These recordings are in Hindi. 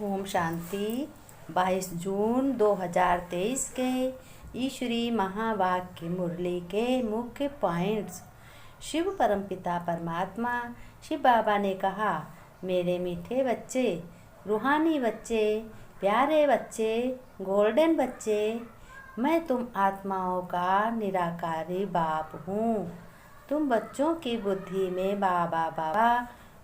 ओम शांति। 22 जून 2023 के ईश्वरी महावाक्य मुरली के मुख्य पॉइंट्स। शिव परमपिता परमात्मा शिव बाबा ने कहा, मेरे मीठे बच्चे, रूहानी बच्चे, प्यारे बच्चे, गोल्डन बच्चे, मैं तुम आत्माओं का निराकारी बाप हूँ। तुम बच्चों की बुद्धि में बाबा बाबा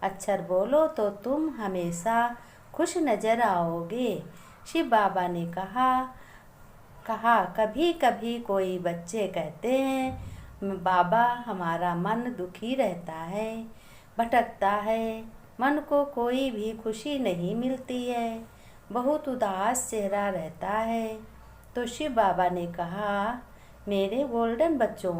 अक्षर बोलो तो तुम हमेशा खुश नजर आओगे। शिव बाबा ने कहा कभी कभी कोई बच्चे कहते हैं, बाबा हमारा मन दुखी रहता है, भटकता है, मन को कोई भी खुशी नहीं मिलती है, बहुत उदास चेहरा रहता है। तो शिव बाबा ने कहा, मेरे गोल्डन बच्चों,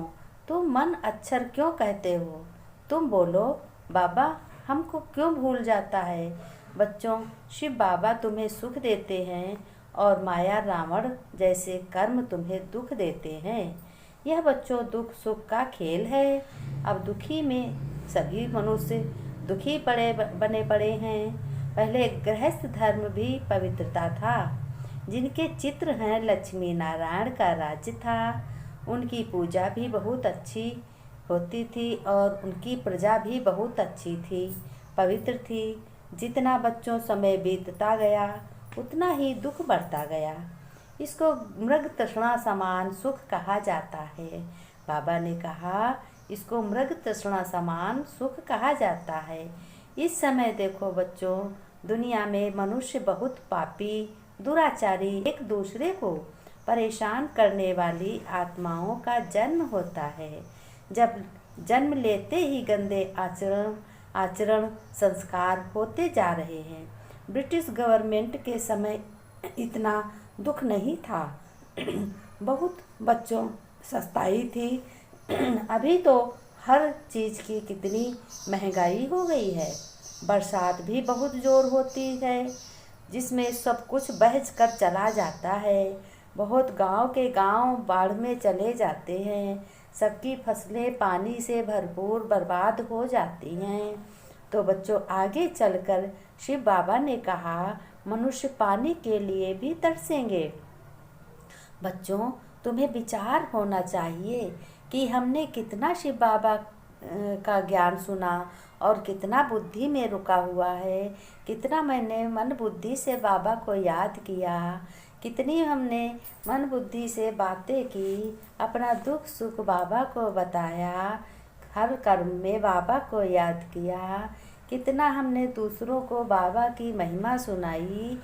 तुम मन अक्षर क्यों कहते हो? तुम बोलो, बाबा हमको क्यों भूल जाता है? बच्चों, शिव बाबा तुम्हें सुख देते हैं और माया रावण जैसे कर्म तुम्हें दुख देते हैं। यह बच्चों दुख सुख का खेल है। अब दुखी में सभी मनुष्य दुखी बने पड़े हैं। पहले गृहस्थ धर्म भी पवित्रता था। जिनके चित्र हैं लक्ष्मी नारायण का राज्य था। उनकी पूजा भी बहुत अच्छी होती थी और उनकी प्रजा भी बहुत अच्छी थी, पवित्र थी। जितना बच्चों समय बीतता गया उतना ही दुख बढ़ता गया। इसको मृग तृष्णा समान सुख कहा जाता है। बाबा ने कहा, इसको मृग तृष्णा समान सुख कहा जाता है। इस समय देखो बच्चों, दुनिया में मनुष्य बहुत पापी, दुराचारी, एक दूसरे को परेशान करने वाली आत्माओं का जन्म होता है। जब जन्म लेते ही गंदे आचरण संस्कार होते जा रहे हैं। ब्रिटिश गवर्नमेंट के समय इतना दुख नहीं था। बहुत बच्चों सस्ताई थी। अभी तो हर चीज़ की कितनी महंगाई हो गई है। बरसात भी बहुत जोर होती है, जिसमें सब कुछ बह कर चला जाता है। बहुत गांव के गांव बाढ़ में चले जाते हैं। सबकी फसलें पानी से भरपूर बर्बाद हो जाती हैं। तो बच्चों, आगे चलकर शिव बाबा ने कहा, मनुष्य पानी के लिए भी तरसेंगे। बच्चों, तुम्हें विचार होना चाहिए कि हमने कितना शिव बाबा का ज्ञान सुना और कितना बुद्धि में रुका हुआ है। कितना मैंने मन बुद्धि से बाबा को याद किया, कितनी हमने मन बुद्धि से बातें की, अपना दुख सुख बाबा को बताया, हर कर्म में बाबा को याद किया। कितना हमने दूसरों को बाबा की महिमा सुनाई।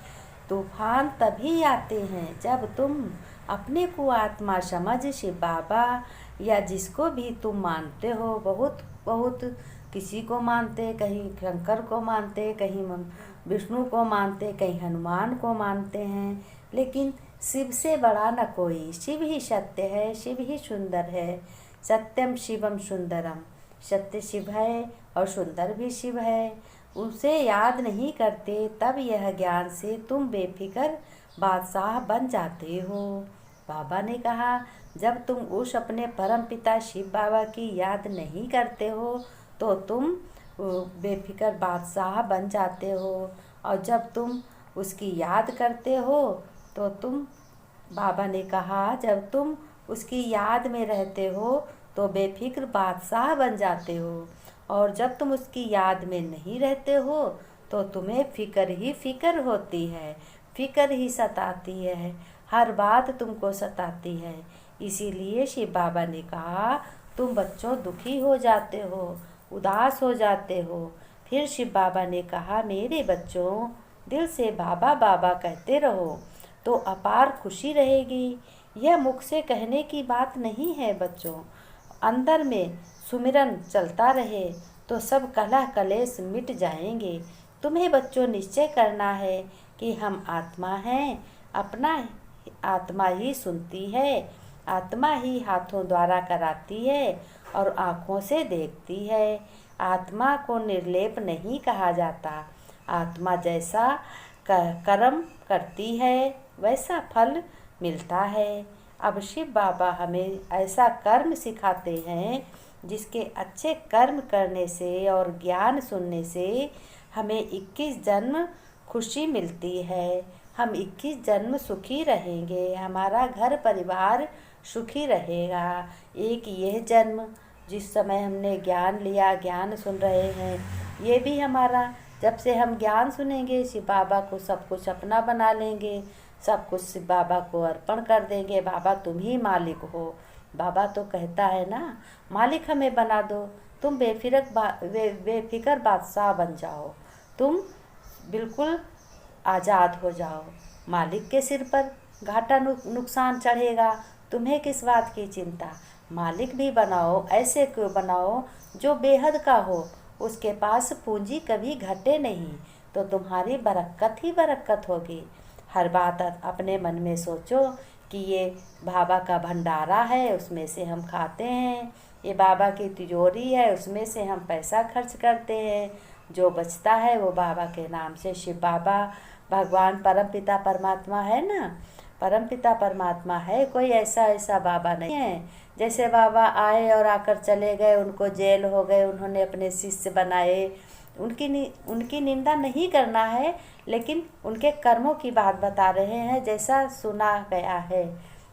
तूफान तभी आते हैं जब तुम अपने को आत्मा समझ शिव बाबा या जिसको भी तुम मानते हो, बहुत किसी को मानते, कहीं शंकर को मानते, कहीं विष्णु को मानते, कहीं हनुमान को मानते हैं, लेकिन शिव से बड़ा न कोई। शिव ही सत्य है, शिव ही सुंदर है। सत्यम शिवम सुंदरम। सत्य शिव है और सुंदर भी शिव है। उसे याद नहीं करते, तब यह ज्ञान से तुम बेफिक्र बादशाह बन जाते हो। बाबा ने कहा, जब तुम उस अपने परम पिता शिव बाबा की याद नहीं करते हो तो तुम बेफिक्र बादशाह बन जाते हो, और जब तुम उसकी याद करते हो तो तुम, बाबा ने कहा, जब तुम उसकी याद में रहते हो तो बेफिक्र बादशाह बन जाते हो, और जब तुम उसकी याद में नहीं रहते हो तो तुम्हें फिक्र ही फिक्र होती है, फिक्र ही सताती है, हर बात तुमको सताती है। इसीलिए शिव बाबा ने कहा, तुम बच्चों दुखी हो जाते हो, उदास हो जाते हो। फिर शिव बाबा ने कहा, मेरे बच्चों, दिल से बाबा बाबा कहते रहो तो अपार खुशी रहेगी। यह मुख से कहने की बात नहीं है बच्चों। अंदर में सुमिरन चलता रहे तो सब कलह कलेश मिट जाएंगे। तुम्हें बच्चों निश्चय करना है कि हम आत्मा हैं। अपना आत्मा ही सुनती है, आत्मा ही हाथों द्वारा कराती है और आँखों से देखती है। आत्मा को निर्लेप नहीं कहा जाता। आत्मा जैसा कर्म करती है वैसा फल मिलता है। अब शिव बाबा हमें ऐसा कर्म सिखाते हैं जिसके अच्छे कर्म करने से और ज्ञान सुनने से हमें 21 जन्म खुशी मिलती है। हम 21 जन्म सुखी रहेंगे, हमारा घर परिवार सुखी रहेगा। एक यह जन्म जिस समय हमने ज्ञान लिया, ज्ञान सुन रहे हैं, ये भी हमारा, जब से हम ज्ञान सुनेंगे शिव बाबा को सब कुछ अपना बना लेंगे, सब कुछ शिव बाबा को अर्पण कर देंगे। बाबा तुम ही मालिक हो। बाबा तो कहता है ना, मालिक हमें बना दो, तुम बेफिक्र बादशाह बन जाओ, तुम बिल्कुल आज़ाद हो जाओ। मालिक के सिर पर घाटा नुकसान चढ़ेगा, तुम्हें किस बात की चिंता। मालिक भी बनाओ, ऐसे क्यों बनाओ जो बेहद का हो, उसके पास पूंजी कभी घटे नहीं, तो तुम्हारी बरकत ही बरकत होगी। हर बात अपने मन में सोचो कि ये बाबा का भंडारा है, उसमें से हम खाते हैं, ये बाबा की तिजोरी है, उसमें से हम पैसा खर्च करते हैं, जो बचता है वो बाबा के नाम से शिव बाबा भगवान परमपिता परमात्मा है ना, परमपिता परमात्मा है, कोई ऐसा बाबा नहीं है। जैसे बाबा आए और आकर चले गए, उनको जेल हो गए, उन्होंने अपने शिष्य बनाए, उनकी निंदा नहीं करना है, लेकिन उनके कर्मों की बात बता रहे हैं जैसा सुना गया है।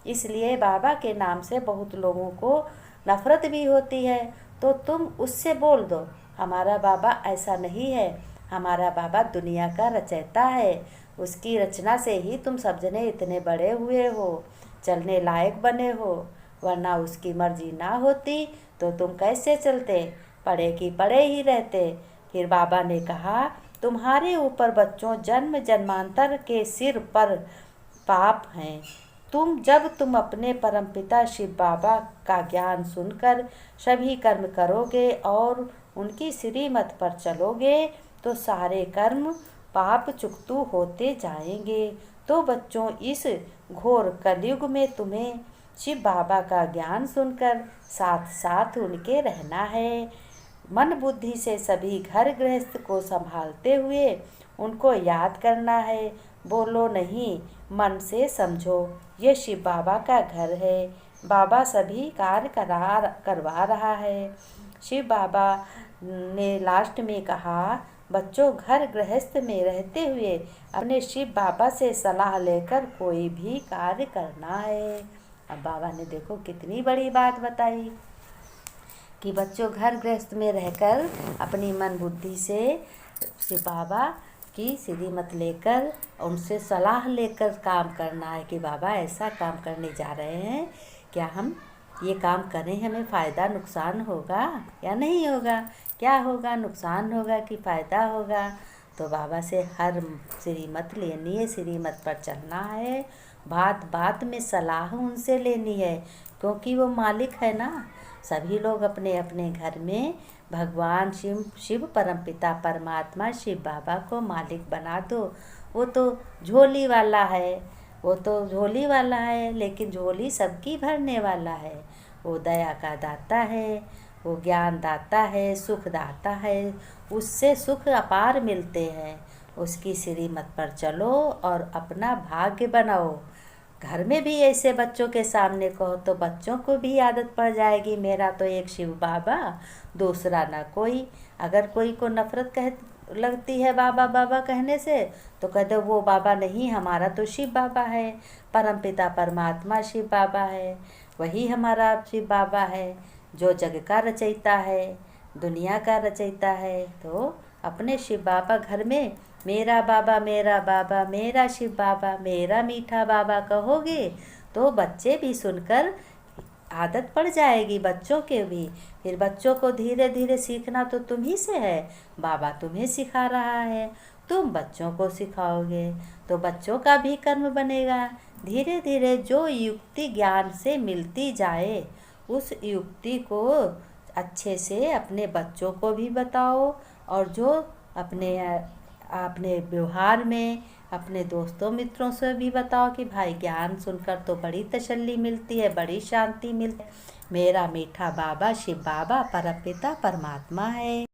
इसलिए बाबा के नाम से बहुत लोगों को नफरत भी होती है, तो तुम उससे बोल दो हमारा बाबा ऐसा नहीं है, हमारा बाबा दुनिया का रचयिता है, उसकी रचना से ही तुम सब जने इतने बड़े हुए हो, चलने लायक बने हो, वरना उसकी मर्जी ना होती तो तुम कैसे चलते, पड़े की पड़े ही रहते। फिर बाबा ने कहा, तुम्हारे ऊपर बच्चों जन्म जन्मांतर के सिर पर पाप हैं। जब तुम अपने परमपिता शिव बाबा का ज्ञान सुनकर सभी कर्म करोगे और उनकी श्रीमत पर चलोगे तो सारे कर्म पाप चुकतू होते जाएंगे। तो बच्चों, इस घोर कलयुग में तुम्हें शिव बाबा का ज्ञान सुनकर साथ साथ उनके रहना है। मन बुद्धि से सभी घर गृहस्थ को संभालते हुए उनको याद करना है। बोलो नहीं, मन से समझो ये शिव बाबा का घर है, बाबा सभी कार्य करवा रहा है। शिव बाबा ने लास्ट में कहा, बच्चों घर गृहस्थ में रहते हुए अपने शिव बाबा से सलाह लेकर कोई भी कार्य करना है। अब बाबा ने देखो कितनी बड़ी बात बताई कि बच्चों घर गृहस्थ में रहकर अपनी मन बुद्धि से शिव बाबा की श्रीमत लेकर उनसे सलाह लेकर काम करना है कि बाबा ऐसा काम करने जा रहे हैं, क्या हम ये काम करें, हमें फ़ायदा नुकसान होगा या नहीं होगा, क्या होगा, नुकसान होगा कि फ़ायदा होगा। तो बाबा से हर श्रीमत लेनी है, श्रीमत पर चलना है, बात बात में सलाह उनसे लेनी है, क्योंकि वो मालिक है ना। सभी लोग अपने अपने घर में भगवान शिव परमपिता परमात्मा शिव बाबा को मालिक बना दो। वो तो झोली वाला है, वो तो झोली वाला है, लेकिन झोली सबकी भरने वाला है। वो दया का दाता है, वो ज्ञान दाता है, सुख दाता है, उससे सुख अपार मिलते हैं। उसकी श्रीमत पर चलो और अपना भाग्य बनाओ। घर में भी ऐसे बच्चों के सामने कहो तो बच्चों को भी आदत पड़ जाएगी, मेरा तो एक शिव बाबा, दूसरा ना कोई। अगर कोई को नफरत लगती है बाबा बाबा कहने से, तो कह दो वो बाबा नहीं, हमारा तो शिव बाबा है, परमपिता परमात्मा शिव बाबा है, वही हमारा शिव बाबा है जो जग का रचयिता है, दुनिया का रचयिता है। तो अपने शिव बाबा घर में मेरा बाबा मेरा बाबा, मेरा शिव बाबा, मेरा मीठा बाबा कहोगे तो बच्चे भी सुनकर आदत पड़ जाएगी, बच्चों के भी। फिर बच्चों को धीरे धीरे सीखना तो तुम ही से है, बाबा तुम्हें सिखा रहा है, तुम बच्चों को सिखाओगे तो बच्चों का भी कर्म बनेगा। धीरे धीरे जो युक्ति ज्ञान से मिलती जाए उस युक्ति को अच्छे से अपने बच्चों को भी बताओ, और जो अपने व्यवहार में अपने दोस्तों मित्रों से भी बताओ कि भाई ज्ञान सुनकर तो बड़ी तसल्ली मिलती है, बड़ी शांति मिलती है। मेरा मीठा बाबा शिव बाबा परमपिता परमात्मा है।